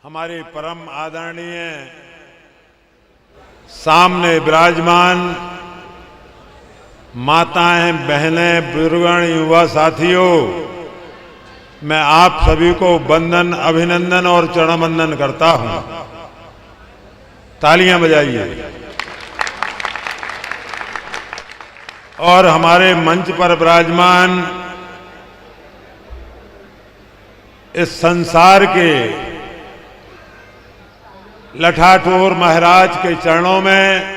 हमारे परम आदरणीय सामने विराजमान माताएं, बहनें, बुजुर्गण, युवा साथियों, मैं आप सभी को वंदन, अभिनंदन और चरण वंदन करता हूं। तालियां बजाइए। और हमारे मंच पर विराजमान इस संसार के लठाठोर महाराज के चरणों में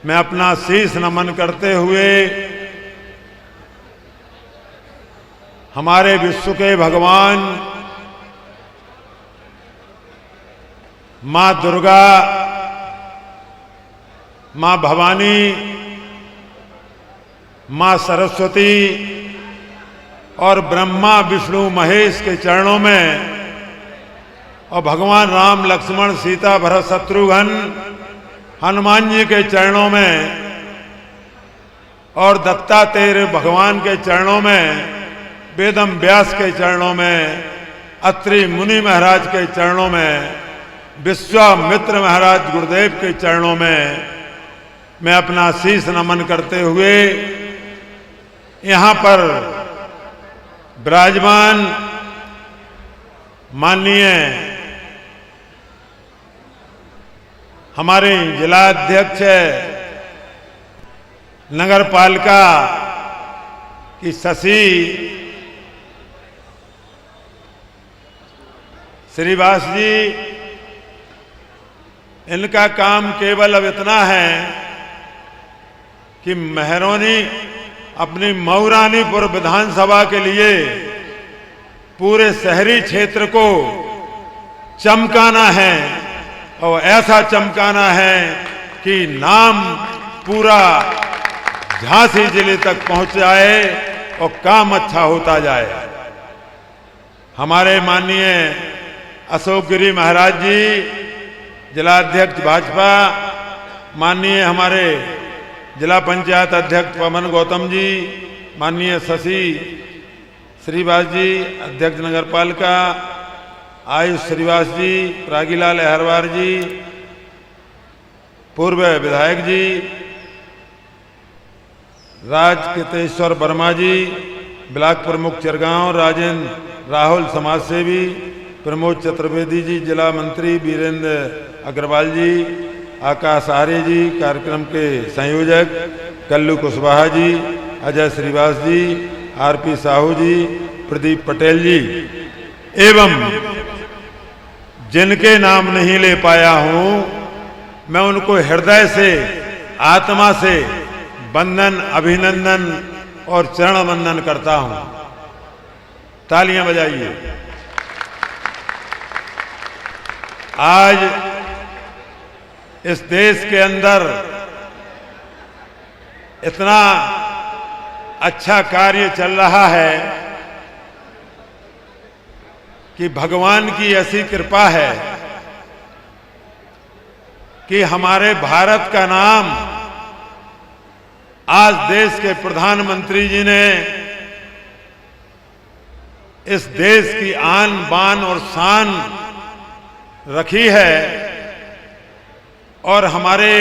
मैं अपना शीश नमन करते हुए हमारे विश्व के भगवान मां दुर्गा, मां भवानी, मां सरस्वती और ब्रह्मा, विष्णु, महेश के चरणों में और भगवान राम, लक्ष्मण, सीता, भरत, शत्रुघ्न, हनुमान जी के चरणों में और दत्तात्रेय भगवान के चरणों में, वेदम व्यास के चरणों में, अत्रि मुनि महाराज के चरणों में, विश्वामित्र महाराज गुरुदेव के चरणों में मैं अपना शीश नमन करते हुए यहाँ पर विराजमान माननीय हमारे जिलाध्यक्ष नगर पालिका की शशि श्रीवास जी, इनका काम केवल अब इतना है कि मेहरौनी अपनी मऊरानीपुर विधानसभा के लिए पूरे शहरी क्षेत्र को चमकाना है और ऐसा चमकाना है कि नाम पूरा झांसी जिले तक पहुंच जाए और काम अच्छा होता जाए। हमारे माननीय अशोक गिरी महाराज जी, जिलाध्यक्ष भाजपा, माननीय हमारे जिला पंचायत अध्यक्ष पवन गौतम जी, माननीय शशि श्रीवास जी, अध्यक्ष नगर पालिका, आयुष श्रीवास जी, प्रागीलाल अहरवार जी, पूर्व विधायक जी, राज केतेश्वर वर्मा जी, ब्लॉक प्रमुख चिरगांव, राजेंद्र राहुल समाजसेवी, प्रमोद चतुर्वेदी जी, जिला मंत्री वीरेंद्र अग्रवाल जी, आकाश आर्य जी, कार्यक्रम के संयोजक कल्लू कुशवाहा जी, अजय श्रीवास जी, आरपी साहू जी, प्रदीप पटेल जी एवं जिनके नाम नहीं ले पाया हूं, मैं उनको हृदय से, आत्मा से वंदन, अभिनंदन और चरण वंदन करता हूं। तालियां बजाइए। आज इस देश के अंदर इतना अच्छा कार्य चल रहा है कि भगवान की ऐसी कृपा है कि हमारे भारत का नाम आज देश के प्रधानमंत्री जी ने इस देश की आन बान और शान रखी है और हमारे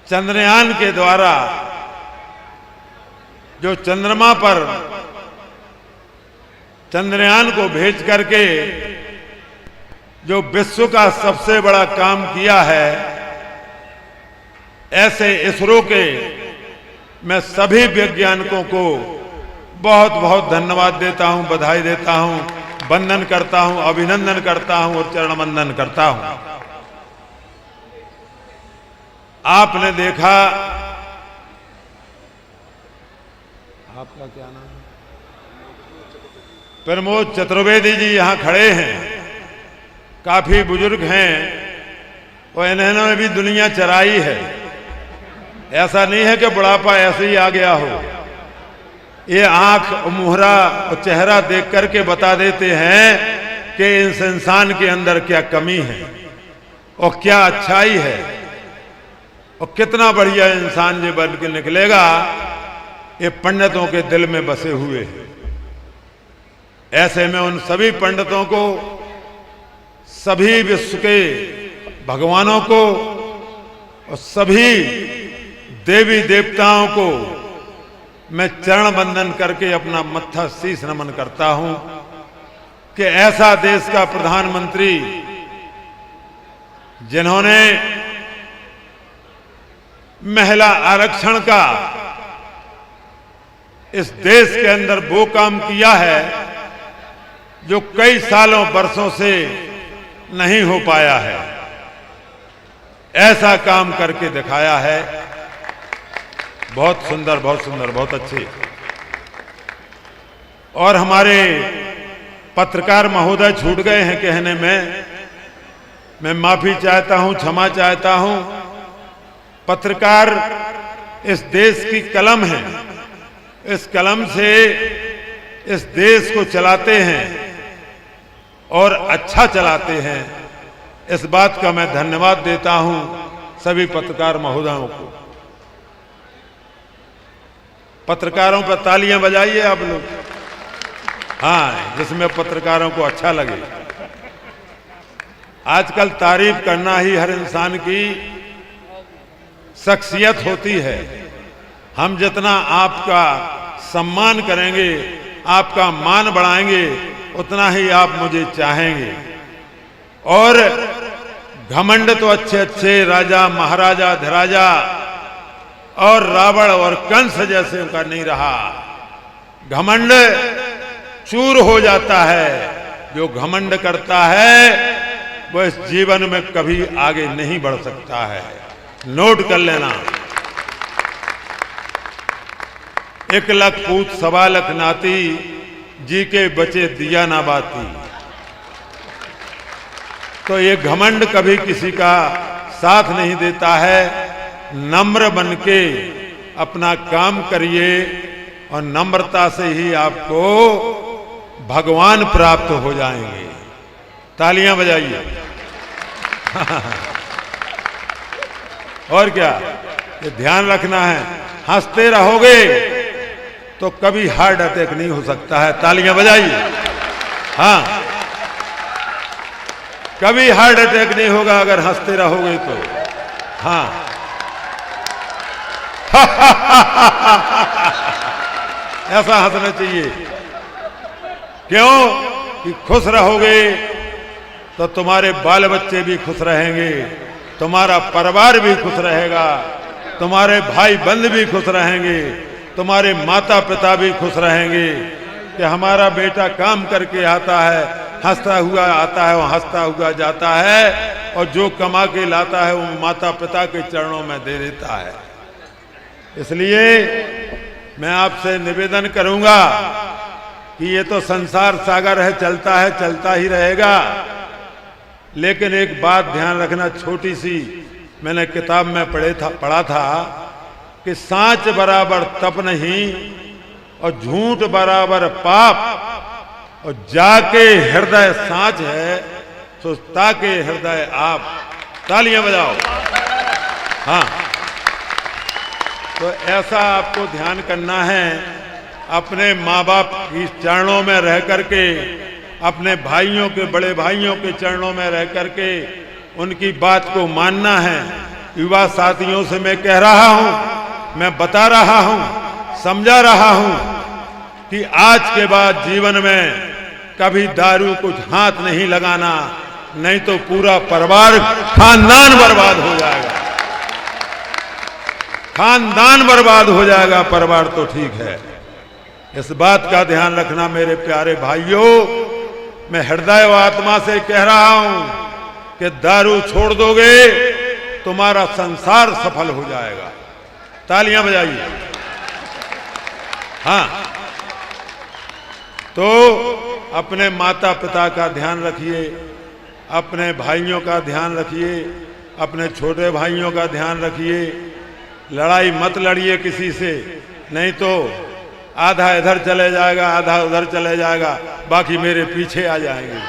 चंद्रयान के द्वारा जो चंद्रमा पर चंद्रयान को भेज करके जो विश्व का सबसे बड़ा काम किया है, ऐसे इसरो के मैं सभी वैज्ञानिकों को बहुत बहुत धन्यवाद देता हूं, बधाई देता हूं, वंदन करता हूं, अभिनंदन करता हूं और चरण वंदन करता हूं। आपने देखा, आपका क्या नाम है? प्रमोद चतुर्वेदी जी यहां खड़े हैं, काफी बुजुर्ग हैं और इन्होंने भी दुनिया चराई है। ऐसा नहीं है कि बुढ़ापा ऐसे ही आ गया हो। ये आंख, मुहरा और चेहरा देख करके बता देते हैं कि इस इंसान के अंदर क्या कमी है और क्या अच्छाई है और कितना बढ़िया इंसान जो बन के निकलेगा, ये पंडितों के दिल में बसे हुए हैं। ऐसे में उन सभी पंडितों को, सभी विश्व के भगवानों को और सभी देवी देवताओं को मैं चरण बंदन करके अपना मत्था शीश नमन करता हूं कि ऐसा देश का प्रधानमंत्री जिन्होंने महिला आरक्षण का इस देश के अंदर वो काम किया है जो कई सालों वर्षों से नहीं हो पाया है, ऐसा काम करके दिखाया है। बहुत सुंदर, बहुत सुंदर, बहुत अच्छे। और हमारे पत्रकार महोदय छूट गए हैं कहने में, मैं माफी चाहता हूं, क्षमा चाहता हूं। पत्रकार इस देश की कलम है, इस कलम से इस देश को चलाते हैं और अच्छा चलाते हैं। इस बात का मैं धन्यवाद देता हूं सभी पत्रकार महोदयों को। पत्रकारों पर तालियां बजाइए आप लोग, हाँ, जिसमें पत्रकारों को अच्छा लगे। आजकल तारीफ करना ही हर इंसान की शख्सियत होती है। हम जितना आपका सम्मान करेंगे, आपका मान बढ़ाएंगे, उतना ही आप मुझे चाहेंगे। और घमंड तो अच्छे अच्छे राजा, महाराजा, धराजा और रावण और कंस जैसे का नहीं रहा। घमंड चूर हो जाता है। जो घमंड करता है वो इस जीवन में कभी आगे नहीं बढ़ सकता है। नोट कर लेना। 1 लाख पूत 1.25 लाख नाती, जी के बचे दिया ना बाती। तो ये घमंड कभी किसी का साथ नहीं देता है। नम्र बनके अपना काम करिए और नम्रता से ही आपको भगवान प्राप्त हो जाएंगे। तालियां बजाइए। और क्या, ये ध्यान रखना है, हंसते रहोगे तो कभी हार्ट अटैक नहीं हो सकता है। तालियां बजाइए। हाँ, कभी हार्ट अटैक नहीं होगा अगर हंसते रहोगे तो। हाँ, ऐसा हंसना चाहिए। क्यों? कि खुश रहोगे तो तुम्हारे बाल बच्चे भी खुश रहेंगे, तुम्हारा परिवार भी खुश रहेगा, तुम्हारे भाई बंधु भी खुश रहेंगे, तुम्हारे माता पिता भी खुश रहेंगे कि हमारा बेटा काम करके आता है, हंसता हुआ आता है, वो हंसता हुआ जाता है, और जो कमा के लाता है वो माता पिता के चरणों में दे देता है। इसलिए मैं आपसे निवेदन करूंगा कि ये तो संसार सागर है, चलता है, चलता ही रहेगा। लेकिन एक बात ध्यान रखना, छोटी सी मैंने किताब में पढ़ा था कि सांच बराबर तप नहीं और झूठ बराबर पाप, और जाके हृदय सांच है तो ताके हृदय आप। तालियां बजाओ। हाँ, तो ऐसा आपको ध्यान करना है। अपने माँ बाप की चरणों में रह करके, अपने भाइयों के, बड़े भाइयों के चरणों में रह करके उनकी बात को मानना है। युवा साथियों से मैं कह रहा हूं, मैं बता रहा हूं, समझा रहा हूं कि आज के बाद जीवन में कभी दारू कुछ हाथ नहीं लगाना, नहीं तो पूरा परिवार, खानदान बर्बाद हो जाएगा। खानदान बर्बाद हो जाएगा, परिवार तो ठीक है। इस बात का ध्यान रखना मेरे प्यारे भाइयों। मैं हृदय व आत्मा से कह रहा हूं कि दारू छोड़ दोगे तुम्हारा संसार सफल हो जाएगा। तालियां बजाइए। हाँ, तो अपने माता पिता का ध्यान रखिए, अपने भाइयों का ध्यान रखिए, अपने छोटे भाइयों का ध्यान रखिए। लड़ाई मत लड़िए किसी से, नहीं तो आधा इधर चले जाएगा, आधा उधर चले जाएगा, बाकी मेरे पीछे आ जाएंगे।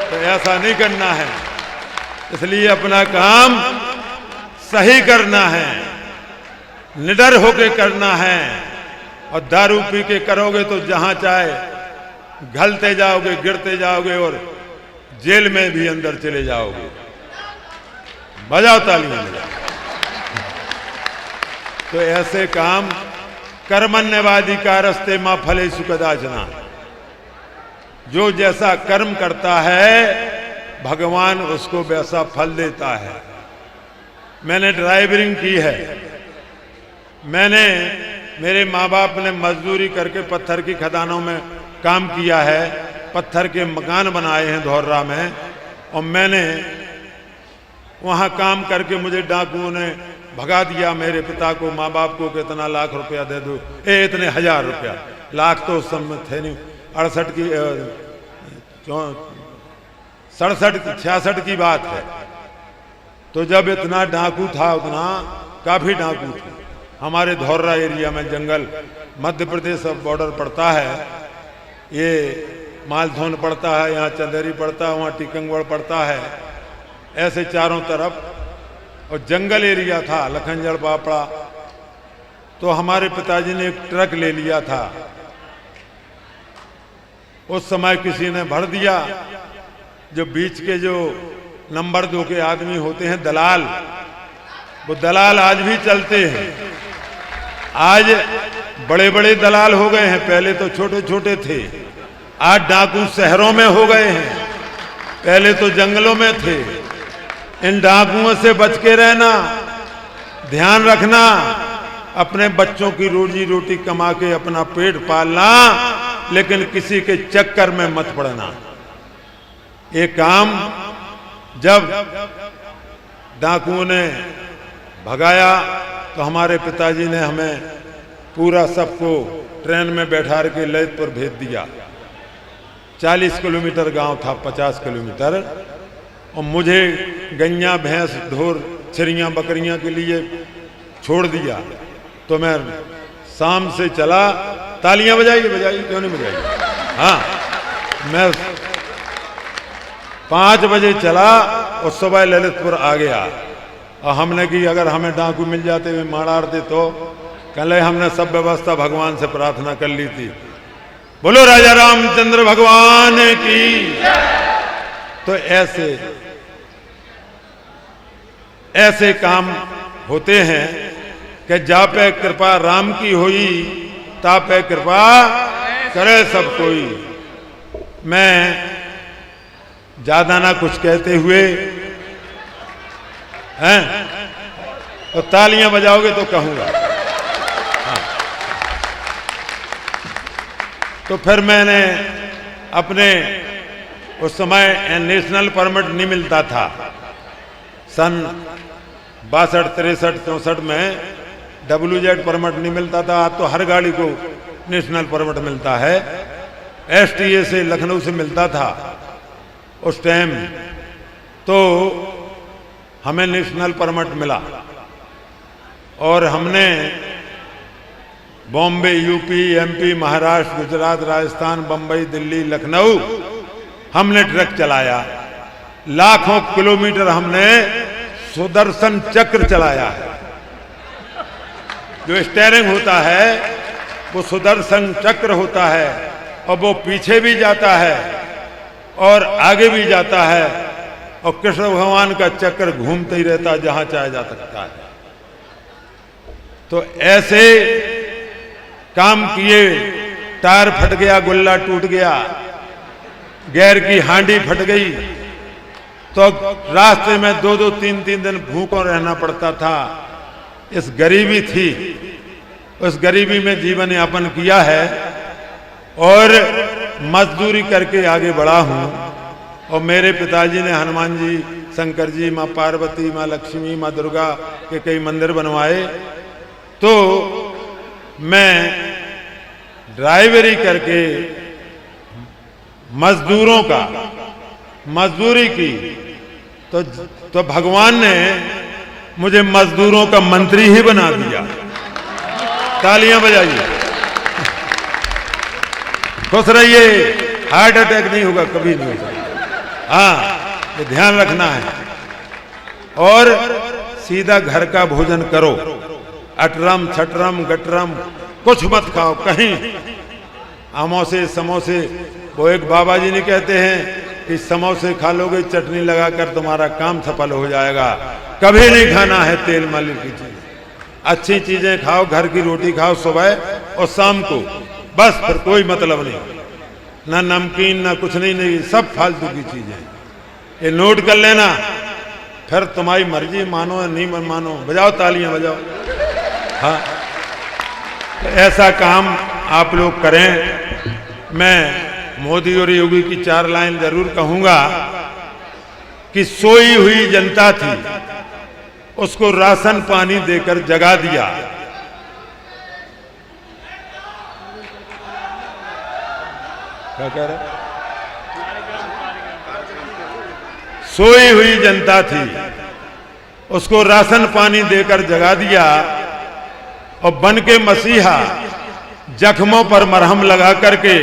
तो ऐसा नहीं करना है। इसलिए अपना काम सही करना है, निडर होके करना है। और दारू पी के करोगे तो जहां चाहे घलते जाओगे, गिरते जाओगे और जेल में भी अंदर चले जाओगे। बजाओ तालियां, बजाओ। तो ऐसे काम कर्मण्यवादी का रस्ते मां फले सुकदाचना, जो जैसा कर्म करता है भगवान उसको वैसा फल देता है। मैंने ड्राइवरिंग की है, मेरे माँ बाप ने मजदूरी करके पत्थर की खदानों में काम किया है, पत्थर के मकान बनाए हैं धौर्रा में, और मैंने वहाँ काम करके मुझे डाकुओं ने भगा दिया। मेरे पिता को, माँ बाप को कितना लाख रुपया दे दो, इतने 1000 रुपया, लाख तो उस समय थे नहीं, 66 की बात है। तो जब इतना डाकू था, उतना काफी डाकू थे। हमारे धौर्रा एरिया में जंगल, मध्य प्रदेश बॉर्डर पड़ता है, ये मालधोन पड़ता है, यहाँ चंदेरी पड़ता है, वहाँ टीकमगढ़ पड़ता है, ऐसे चारों तरफ, और जंगल एरिया था, लखनजड़ पापड़ा। तो हमारे पिताजी ने एक ट्रक ले लिया था, उस समय किसी ने भर दिया। जो बीच के जो नंबर 2 के आदमी होते हैं, दलाल, वो दलाल आज भी चलते हैं। आज बड़े बड़े दलाल हो गए हैं, पहले तो छोटे छोटे थे। आज डाकू शहरों में हो गए हैं, पहले तो जंगलों में थे। इन डाकुओं से बच के रहना, ध्यान रखना, अपने बच्चों की रोजी रोटी कमा के अपना पेट पालना, लेकिन किसी के चक्कर में मत पड़ना। ये काम जब डाकुओं ने भगाया तो हमारे पिताजी ने हमें पूरा सबको ट्रेन में बैठा के ललितपुर भेज दिया। 40 किलोमीटर गांव था, 50 किलोमीटर, और मुझे गैया, भैंस, ढोर, चिड़ियाँ, बकरियां के लिए छोड़ दिया। तो मैं शाम से चला, तालियां बजाइए, बजाइए, क्यों नहीं बजाइए। हाँ, मैं 5 बजे चला और सुबह ललितपुर आ गया। और हमने की अगर हमें डाकू मिल जाते हुए मारते तो कल हमने सब व्यवस्था भगवान से प्रार्थना कर ली थी। बोलो राजा रामचंद्र भगवान की। तो ऐसे काम होते हैं कि जा पे कृपा राम की हुई, ता पे कृपा करे सब कोई। मैं ज्यादा ना कुछ कहते हुए हैं, तो तालियां बजाओगे तो कहूंगा। हाँ। तो फिर मैंने अपने, उस समय नेशनल परमिट नहीं मिलता था, सन 62, 63, 64 में WZ परमिट नहीं मिलता था। आज तो हर गाड़ी को नेशनल परमिट मिलता है। STA से, लखनऊ से मिलता था उस टाइम। तो हमें नेशनल परमिट मिला और हमने बॉम्बे, यूपी, MP, महाराष्ट्र, गुजरात, राजस्थान, बंबई, दिल्ली, लखनऊ हमने ट्रक चलाया। लाखों किलोमीटर हमने सुदर्शन चक्र चलाया है। जो स्टीयरिंग होता है वो सुदर्शन चक्र होता है, और वो पीछे भी जाता है और आगे भी जाता है, और कृष्ण भगवान का चक्र घूमते ही रहता है, जहां चाहे जा सकता है। तो ऐसे काम किए, टायर फट गया, गुल्ला टूट गया, गैर की हांडी फट गई, तो रास्ते में 2-2, 3-3 दिन भूखों रहना पड़ता था। इस गरीबी थी, उस गरीबी में जीवन यापन किया है और मजदूरी करके आगे बढ़ा हूं। और मेरे पिताजी ने हनुमान जी, शंकर जी, माँ पार्वती, माँ लक्ष्मी, माँ दुर्गा के कई मंदिर बनवाए। तो मैं ड्राइवरी करके मजदूरों का मजदूरी की, तो भगवान ने मुझे मजदूरों का मंत्री ही बना दिया। तालियां बजाइए, खुश रहिए। हार्ट अटैक नहीं होगा, कभी नहीं होगा। हाँ, ये ध्यान रखना है। और सीधा घर का भोजन करो, अटरम, छटरम, गटरम कुछ मत खाओ। कहीं समोसे वो एक बाबा जी ने कहते हैं कि समोसे खा लोगे चटनी लगाकर तुम्हारा काम सफल हो जाएगा। कभी नहीं खाना है तेल मलिन की चीज। अच्छी चीजें खाओ, घर की रोटी खाओ सुबह और शाम को, बस फिर कोई मतलब नहीं, ना नमकीन ना कुछ नहीं, सब फालतू की चीजें। ये नोट कर लेना, फिर तुम्हारी मर्जी, मानो या नहीं मानो। बजाओ तालियां बजाओ। हाँ, तो ऐसा काम आप लोग करें। मैं मोदी और योगी की 4 लाइन जरूर कहूंगा कि सोई हुई जनता थी, उसको राशन पानी देकर जगा दिया। क्या कह रहे? सोई हुई जनता थी, उसको राशन पानी देकर जगा दिया और बन के मसीहा जख्मों पर मरहम लगा करके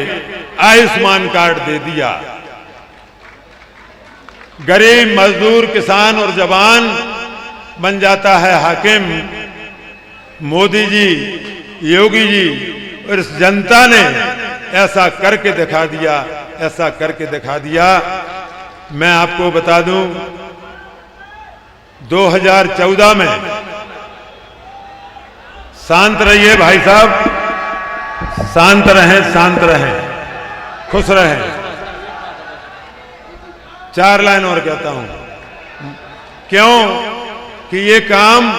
आयुष्मान कार्ड दे दिया। गरीब मजदूर किसान और जवान बन जाता है हाकिम। मोदी जी, योगी जी और इस जनता ने ऐसा करके दिखा दिया, ऐसा करके दिखा दिया। मैं आपको बता दूं, 2014 में, शांत रहिए भाई साहब, शांत रहें, शांत रहें, खुश रहें। 4 लाइन और कहता हूं। क्यों कि ये काम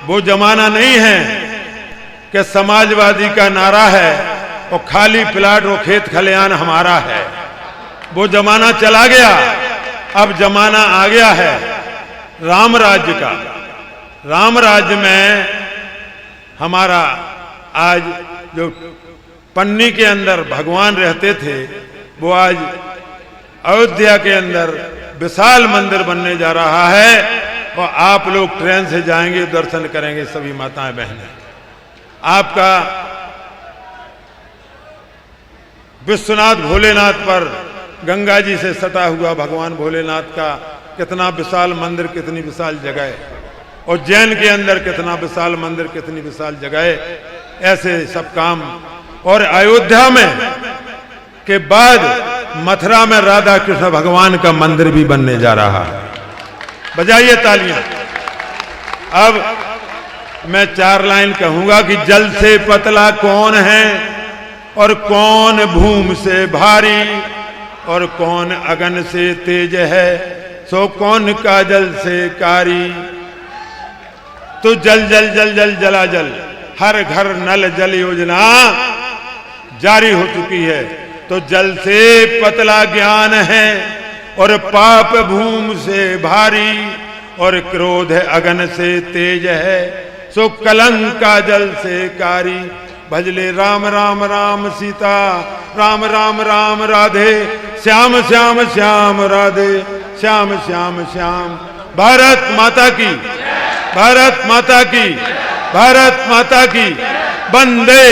वो जमाना नहीं है कि समाजवादी का नारा है और खाली प्लाट और खेत खलियान हमारा है। वो जमाना चला गया, अब जमाना आ गया है राम राज्य का। राम राज्य में हमारा आज जो पन्नी के अंदर भगवान रहते थे, वो आज अयोध्या के अंदर विशाल मंदिर बनने जा रहा है। और आप लोग ट्रेन से जाएंगे, दर्शन करेंगे सभी माताएं बहनें। आपका विश्वनाथ भोलेनाथ पर गंगा जी से सटा हुआ भगवान भोलेनाथ का कितना विशाल मंदिर, कितनी विशाल जगह, और जैन के अंदर कितना विशाल मंदिर, कितनी विशाल जगह। ऐसे सब काम। और अयोध्या में के बाद मथुरा में राधा कृष्ण भगवान का मंदिर भी बनने जा रहा है। बजाइए तालियां। अब मैं 4 लाइन कहूंगा कि जल से पतला कौन है और कौन भूमि से भारी, और कौन अगन से तेज है, सो कौन काजल से कारी। तो जल जल जल जल जला जल, हर घर नल जल योजना जारी हो चुकी है। तो जल से पतला ज्ञान है और पाप भूमि से भारी, और क्रोध अगन से तेज है, सो कलंक काजल से कारी। भजले राम राम राम सीता, राम राम राम राधे, श्याम श्याम श्याम राधे, श्याम श्याम श्याम। भारत माता की, भारत माता की, भारत माता की। वंदे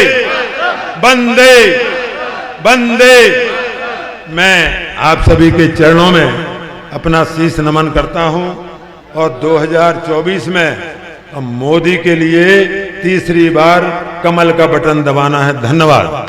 वंदे वंदे। मैं आप सभी के चरणों में अपना शीश नमन करता हूं। और 2024 में मोदी के लिए तीसरी बार कमल का बटन दबाना है। धन्यवाद।